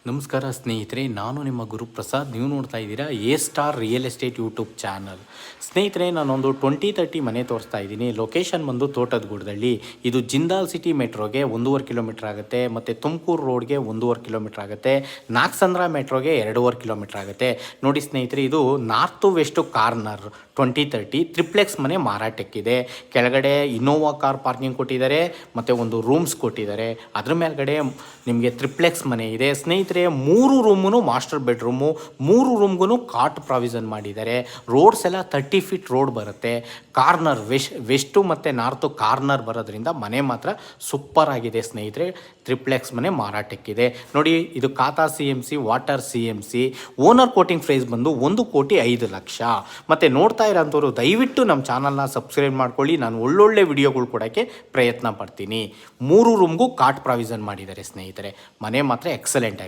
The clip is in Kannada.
ನಮಸ್ಕಾರ ಸ್ನೇಹಿತರೆ, ನಾನು ನಿಮ್ಮ ಗುರುಪ್ರಸಾದ್. ನೀವು ನೋಡ್ತಾ ಇದ್ದೀರಾ A star real estate YouTube channel. ಸ್ನೇಹಿತರೆ, ನಾನೊಂದು 2030 ಮನೆ ತೋರಿಸ್ತಾ ಇದ್ದೀನಿ. ಲೊಕೇಶನ್ ಬಂದು ತೋಟದಗುಡದಲ್ಲಿ. ಇದು ಜಿಂದಾಲ್ ಸಿಟಿ ಮೆಟ್ರೋಗೆ 1.5 ಕಿಲೋಮೀಟ್ರ್ ಆಗುತ್ತೆ, ಮತ್ತು ತುಮಕೂರು ರೋಡ್ಗೆ 1.5 ಕಿಲೋಮೀಟ್ರ್ ಆಗುತ್ತೆ, ನಾಗಸಂದ್ರ ಮೆಟ್ರೋಗೆ 2.5 ಕಿಲೋಮೀಟ್ರ್ ಆಗುತ್ತೆ. ನೋಡಿ ಸ್ನೇಹಿತರೆ, ಇದು ನಾರ್ತು ವೆಸ್ಟು ಕಾರ್ನರ್ 2030 ಟ್ರಿಪ್ಲೆಕ್ಸ್ ಮನೆ ಮಾರಾಟಕ್ಕಿದೆ. ಕೆಳಗಡೆ ಇನೋವಾ ಕಾರ್ ಪಾರ್ಕಿಂಗ್ ಕೊಟ್ಟಿದ್ದಾರೆ, ಮತ್ತು ಒಂದು ರೂಮ್ಸ್ ಕೊಟ್ಟಿದ್ದಾರೆ. ಅದ್ರ ಮೇಲ್ಗಡೆ ನಿಮಗೆ ಟ್ರಿಪ್ಲೆಕ್ಸ್ ಮನೆ ಇದೆ ಸ್ನೇಹಿತರೆ. 3 ರೂಮು ಮಾಸ್ಟರ್ ಬೆಡ್ರೂಮು, 3 ರೂಮ್ಗೂ ಕಾಟ್ ಪ್ರಾವಿಷನ್ ಮಾಡಿದ್ದಾರೆ. ರೋಡ್ಸ್ ಎಲ್ಲ 30 ಫೀಟ್ ರೋಡ್ ಬರುತ್ತೆ. ಕಾರ್ನರ್ ವೆಸ್ಟು ಮತ್ತು ನಾರ್ತು ಕಾರ್ನರ್ ಬರೋದ್ರಿಂದ ಮನೆ ಮಾತ್ರ ಸೂಪರ್ ಆಗಿದೆ ಸ್ನೇಹಿತರೆ. ಟ್ರಿಪ್ಲೆಕ್ಸ್ ಮನೆ ಮಾರಾಟಕ್ಕಿದೆ. ನೋಡಿ, ಇದು khata CMC, water CMC. Owner quoting price ಬಂದು 1,05,00,000. ಮತ್ತು ನೋಡ್ತಾ ಇರೋಂಥವ್ರು ದಯವಿಟ್ಟು ನಮ್ಮ ಚಾನಲ್ನ ಸಬ್ಸ್ಕ್ರೈಬ್ ಮಾಡ್ಕೊಳ್ಳಿ. ನಾನು ಒಳ್ಳೊಳ್ಳೆ ವಿಡಿಯೋಗಳು ಕೊಡೋಕ್ಕೆ ಪ್ರಯತ್ನ ಪಡ್ತೀನಿ. 3 ರೂಮ್ಗೂ ಕಾಟ್ ಪ್ರಾವಿಷನ್ ಮಾಡಿದ್ದಾರೆ ಸ್ನೇಹಿತರೆ. ಮನೆ ಮಾತ್ರ ಎಕ್ಸಲೆಂಟ್ ಆಗಿದೆ.